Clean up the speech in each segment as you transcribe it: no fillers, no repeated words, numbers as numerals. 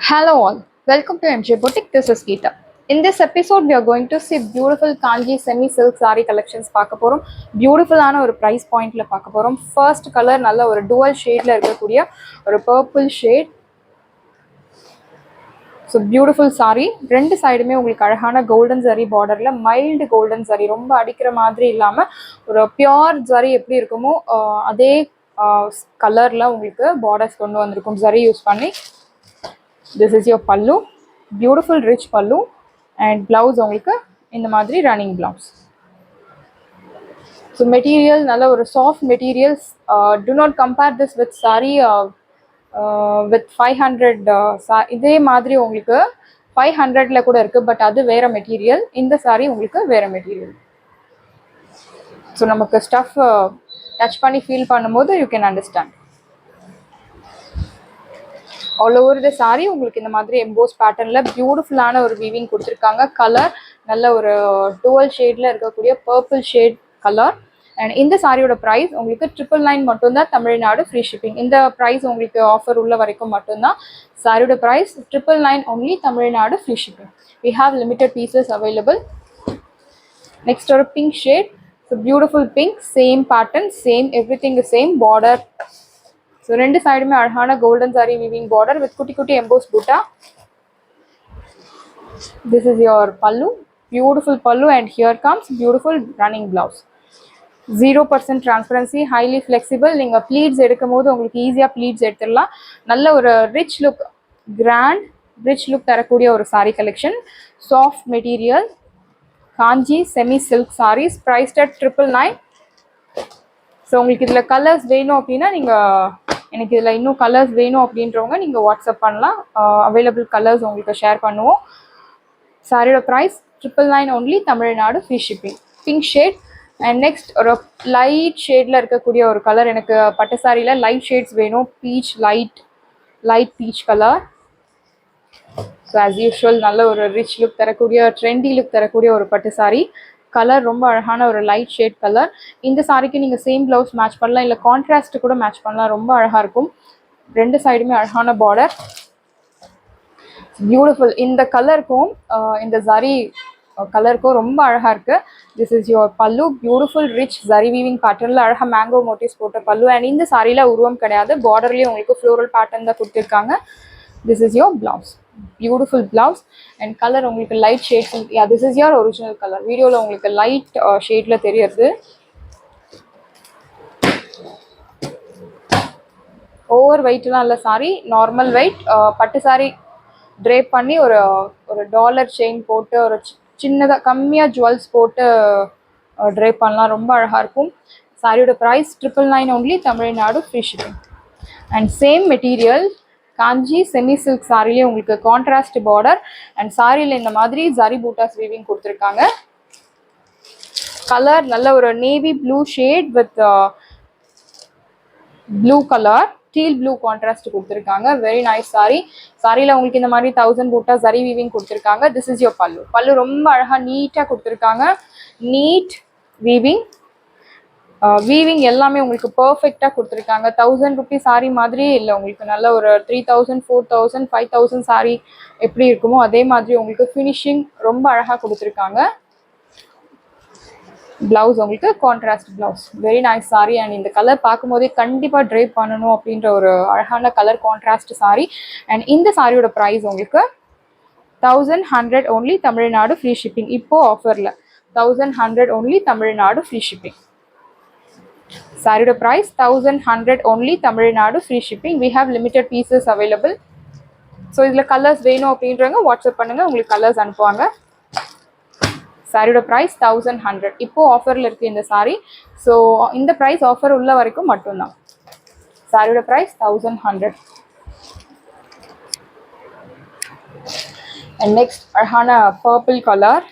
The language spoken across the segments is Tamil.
Hello all, welcome to MJ Boutique. This is Geeta. In this episode, we are going to see beautiful Kanji semi-silk saree collections. Beautiful price point. First color nalla dual shade purple shade. So beautiful saree. Rendu side me ungalku alagana golden zari border la mild golden zari romba adikra maadhiri illama oru pure zari eppadi irukumo adhe color la ungalku borders kondu vandirukum zari use panni. This is your pallu, beautiful rich pallu, and blouse ungalku இந்த மாதிரி running blouse. So material nalla or soft materials. Do not compare this with saree with 500 இதே மாதிரி உங்களுக்கு 500ல கூட இருக்கு, பட் அது வேற மெட்டீரியல். இந்த saree உங்களுக்கு வேற மெட்டீரியல். ஸோ நமக்கு ஸ்டஃப் டச் பண்ணி ஃபீல் பண்ணும்போது you can understand. All over the sari உங்களுக்கு இந்த மாதிரி எம்போஸ் பேட்டர்ன்ல பியூட்டிஃபுல்லான ஒரு வீவிங் கொடுத்துருக்காங்க. கலர் நல்ல ஒரு டுவல் ஷேட்ல இருக்கக்கூடிய பர்பிள் ஷேட் கலர். அண்ட் இந்த சாரியோட ப்ரைஸ் உங்களுக்கு 999 மட்டும்தான், தமிழ்நாடு ஃப்ரீ ஷிப்பிங். இந்த ப்ரைஸ் உங்களுக்கு ஆஃபர் உள்ள வரைக்கும் மட்டும்தான். சாரியோட price 999 only, Tamil Nadu free shipping. We have limited pieces available. Next ஒரு pink shade. So beautiful pink, same pattern, same everything same border. So ரெண்டு சைடுமே அழகான golden sari weaving border with குட்டி குட்டி emboss buta. This is your pallu, beautiful pallu, and here comes beautiful running blouse. 0% transparency, highly flexible. நீங்கள் ப்ளீட்ஸ் எடுக்கும் போது உங்களுக்கு ஈஸியாக ப்ளீட்ஸ் எடுத்துடலாம். நல்ல ஒரு rich look, grand rich look தரக்கூடிய ஒரு sari collection. Soft material Kanchi semi silk saris, priced at 999. So உங்களுக்கு இதில் கலர்ஸ் வேணும் அப்படின்னா நீங்கள் எனக்கு இதில் இன்னும் கலர்ஸ் வேணும் அப்படின்றவங்க நீங்கள் வாட்ஸ்அப் பண்ணலாம். அவைலபிள் கலர்ஸ் உங்களுக்கு ஷேர் பண்ணுவோம். சாரியோட price 999 only, Tamil Nadu free shipping. Pink shade. And next ஒரு லைட் ஷேடில் இருக்கக்கூடிய ஒரு கலர். எனக்கு பட்டு சாரியில் லைட் ஷேட்ஸ் வேணும். Peach, light peach colour. So as usual நல்ல ஒரு ரிச் லுக் தரக்கூடிய, ட்ரெண்டி லுக் தரக்கூடிய ஒரு பட்டு சாரி. கலர் ரொம்ப அழகான ஒரு லைட் ஷேட் கலர். இந்த சாரிக்கு நீங்கள் சேம் ப்ளவுஸ் மேட்ச் பண்ணலாம், இல்லை கான்ட்ராஸ்ட் கூட மேட்ச் பண்ணலாம். ரொம்ப அழகாக இருக்கும். ரெண்டு சைடுமே அழகான பார்டர், பியூட்டிஃபுல். இந்த கலருக்கும் இந்த ஜரி கலருக்கும் ரொம்ப அழகாக இருக்குது. This is your pallu, beautiful rich zari weaving பேட்டர்னில் அழகாக மேங்கோ மோட்டிவ்ஸ் போட்ட பல்லு. அண்ட் இந்த சாரியில் உருவம் கிடையாது, பார்டர்லேயும் உங்களுக்கு ஃப்ளோரல் பேட்டர்ன் தான் கொடுத்துருக்காங்க. This is your blouse, beautiful blouse. And colour உங்களுக்கு light shades. This is your original colour. வீடியோவில் உங்களுக்கு லைட் ஷேடில் தெரியுது. ஓவர் வெயிட்லாம் இல்லை சாரி, நார்மல் வெயிட். பட்டு சாரி ட்ரேப் பண்ணி ஒரு டாலர் செயின் போட்டு ஒரு சின்னதாக கம்மியாக ஜுவல்ஸ் போட்டு ட்ரேப் பண்ணலாம். ரொம்ப அழகாக இருக்கும். சாரியோட price 999 only, Tamil Nadu free shipping. And same material Kanchi semi silk சாரிலேயே உங்களுக்கு கான்ட்ராஸ்ட் பார்டர். அண்ட் சாரியில் இந்த மாதிரி ஜரி பூட்டாஸ் வீவிங் கொடுத்துருக்காங்க. கலர் நல்ல ஒரு navy blue shade with blue colour, teal blue contrast கொடுத்துருக்காங்க. Very nice sari. சாரியில் உங்களுக்கு இந்த மாதிரி 1000 பூட்டா ஜரி வீவிங் கொடுத்துருக்காங்க. This is your pallu. Pallu ரொம்ப அழகாக நீட்டாக கொடுத்துருக்காங்க. நீட் வீவிங், வீவிங் எல்லாமே உங்களுக்கு பர்ஃபெக்டாக கொடுத்துருக்காங்க. 1000 ருபீஸ் சாரி மாதிரி இல்லை, உங்களுக்கு நல்ல ஒரு 3000, 4000, 5000 சாரி எப்படி இருக்குமோ அதே மாதிரி உங்களுக்கு ஃபினிஷிங் ரொம்ப அழகாக கொடுத்துருக்காங்க. பிளவுஸ் உங்களுக்கு contrast blouse, very nice sorry. And இந்த கலர் பார்க்கும்போதே கண்டிப்பாக ட்ரேப் பண்ணணும் அப்படின்ற ஒரு அழகான கலர் கான்ட்ராஸ்ட் சாரி. அண்ட் இந்த சாரியோட ப்ரைஸ் உங்களுக்கு 1100 ஒன்லி, தமிழ்நாடு ஃப்ரீ ஷிப்பிங். இப்போது ஆஃபரில் 1100 ஒன்லி, தமிழ்நாடு ஃப்ரீ ஷிப்பிங். சாரியோட price 1100 only, Tamil Nadu free shipping. We have limited pieces available. So இதில் கலர்ஸ் வேணும் அப்படின்றவங்க வாட்ஸ்அப் பண்ணுங்கள், உங்களுக்கு கலர்ஸ் அனுப்புவாங்க. சாரியோட ப்ரைஸ் 1100. இப்போது ஆஃபரில் இருக்குது இந்த சாரி. ஸோ இந்த ப்ரைஸ் ஆஃபர் உள்ள வரைக்கும் மட்டும்தான். சாரியோட ப்ரைஸ் 1100. அண்ட் நெக்ஸ்ட் அழகான பர்பிள் கலர்.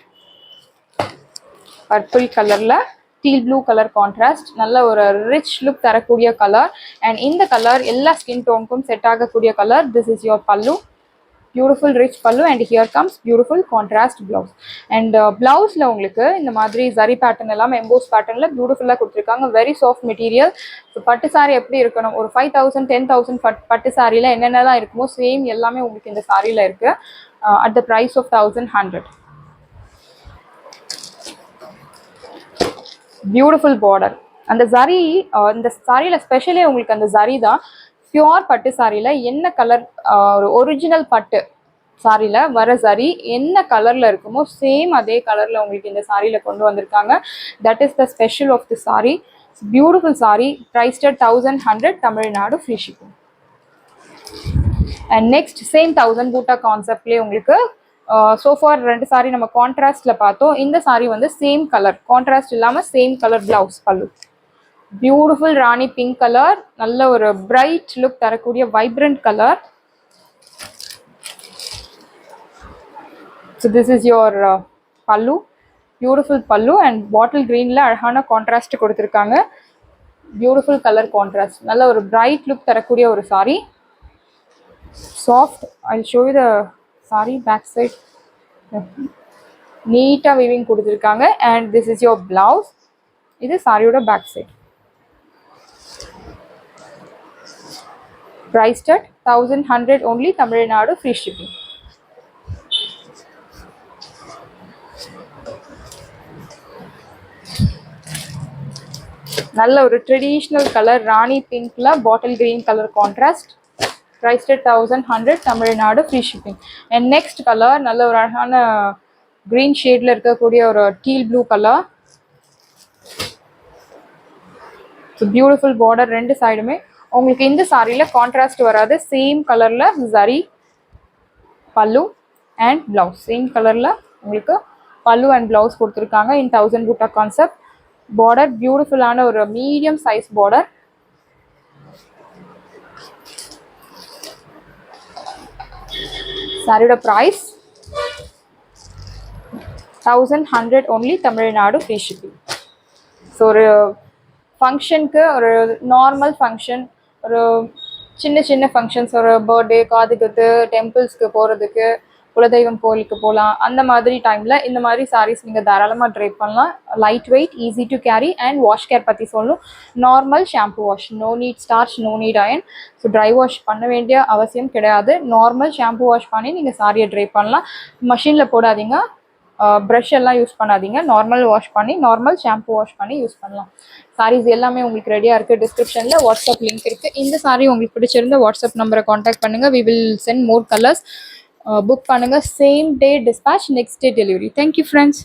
பர்பிள் கலரில் டீல் ப்ளூ கலர் கான்ட்ராஸ்ட், நல்ல ஒரு ரிச் லுக் தரக்கூடிய கலர். அண்ட் இந்த கலர் எல்லா ஸ்கின் டோனுக்கும் செட் ஆகக்கூடிய colour. This is your pallu. Beautiful rich pallu and here comes beautiful contrast blouse. And பிளவுஸில் உங்களுக்கு இந்த மாதிரி ஜரி பேட்டர்ன் எல்லாம் எம்போஸ் பேட்டர்னில் பியூட்டிஃபுல்லாக கொடுத்துருக்காங்க. Very soft material. ஸோ பட்டு சாரி எப்படி இருக்கணும், ஒரு 5,000 10,000 பட்டு சாரியில் என்னென்னலாம் இருக்குமோ சேம் எல்லாமே உங்களுக்கு இந்த சாரியில் இருக்குது at the price of 1,100. Beautiful border. அந்த ஜரி இந்த சாரியில் ஸ்பெஷலே உங்களுக்கு அந்த ஜரி தான். பியூர் பட்டு சாரியில் என்ன கலர், ஒரு ஒரிஜினல் பட்டு சாரியில் வர ஜரி என்ன கலரில் இருக்குமோ சேம் அதே கலரில் உங்களுக்கு இந்த சாரியில் கொண்டு வந்திருக்காங்க. That is the special of the sari. Beautiful sari. Priced at 1,100 Tamil Nadu, free shipping. And next same 1000 பூட்டா கான்செப்ட்லேயே உங்களுக்கு சோஃபார் 2 சாரி நம்ம கான்ட்ராஸ்டில் பார்த்தோம். இந்த சாரி வந்து சேம் கலர், கான்ட்ராஸ்ட் இல்லாமல் சேம் கலர் பிளவுஸ் பல்லு. பியூட்டிஃபுல் ராணி பிங்க் கலர், நல்ல ஒரு பிரைட் லுக் தரக்கூடிய vibrant colour. So this is your pallu. Beautiful pallu and பாட்டில் க்ரீனில் அழகான கான்ட்ராஸ்ட் கொடுத்துருக்காங்க. பியூட்டிஃபுல் கலர் கான்ட்ராஸ்ட், நல்ல ஒரு பிரைட் லுக் தரக்கூடிய ஒரு sari. Soft. I'll show you the saree back side. நீட்டாக வீவிங் கொடுத்துருக்காங்க. And this is your blouse. இது சாரியோட back side. priced at 1,100 only Tamil Nadu, free shipping. நல்ல ஒரு ட்ரெடிஷ்னல் கலர் ராணி பிங்க்ல bottle green colour contrast. priced at 1,100 Tamil Nadu, free shipping. And next colour நல்ல ஒரு அழகான கிரீன் ஷேட்ல இருக்கக்கூடிய ஒரு teal blue colour. So beautiful border ரெண்டு சைடுமே. உங்களுக்கு இந்த சாரியில் கான்ட்ராஸ்ட் வராது, சேம் கலரில் ஜரி பல்லு அண்ட் பிளவுஸ். சேம் கலரில் உங்களுக்கு பல்லு அண்ட் பிளவுஸ் கொடுத்துருக்காங்க இன் 1000 பூட்டா கான்செப்ட். பார்டர் பியூட்டிஃபுல்லான ஒரு மீடியம் சைஸ் பார்டர். சாரியோட price 1,100 only Tamil Nadu, free shipping. So ஒரு ஃபங்க்ஷனுக்கு, ஒரு நார்மல் ஃபங்க்ஷன், ஒரு சின்ன சின்ன ஃபங்க்ஷன்ஸ், ஒரு பர்த்டே, காதுகுத்து, டெம்பிள்ஸ்க்கு போகிறதுக்கு, குலதெய்வம் கோயிலுக்கு போகலாம், அந்த மாதிரி டைமில் இந்த மாதிரி சாரீஸ் நீங்கள் தாராளமாக ட்ரை பண்ணலாம். Light weight, easy to carry and wash care பற்றி சொல்லணும். Normal shampoo wash, no need starch, no need iron. So dry wash பண்ண வேண்டிய அவசியம் கிடையாது. நார்மல் ஷாம்பு வாஷ் பண்ணி நீங்கள் சாரியை ட்ரை பண்ணலாம். மஷினில் போடாதீங்க, ப்ரஷ் எல்லாம் யூஸ் பண்ணாதீங்க. நார்மல் வாஷ் பண்ணி, நார்மல் ஷாம்பு வாஷ் பண்ணி யூஸ் பண்ணலாம். சாரீஸ் எல்லாமே உங்களுக்கு ரெடியாக இருக்குது. டிஸ்கிரிப்ஷனில் வாட்ஸ்அப் லிங்க் இருக்குது. இந்த சாரி உங்களுக்கு பிடிச்சிருந்த வாட்ஸ்அப் நம்பரை காண்டாக்ட் பண்ணுங்கள். We will send more colours. Book பண்ணுங்கள். Same day dispatch, next day delivery. Thank you friends.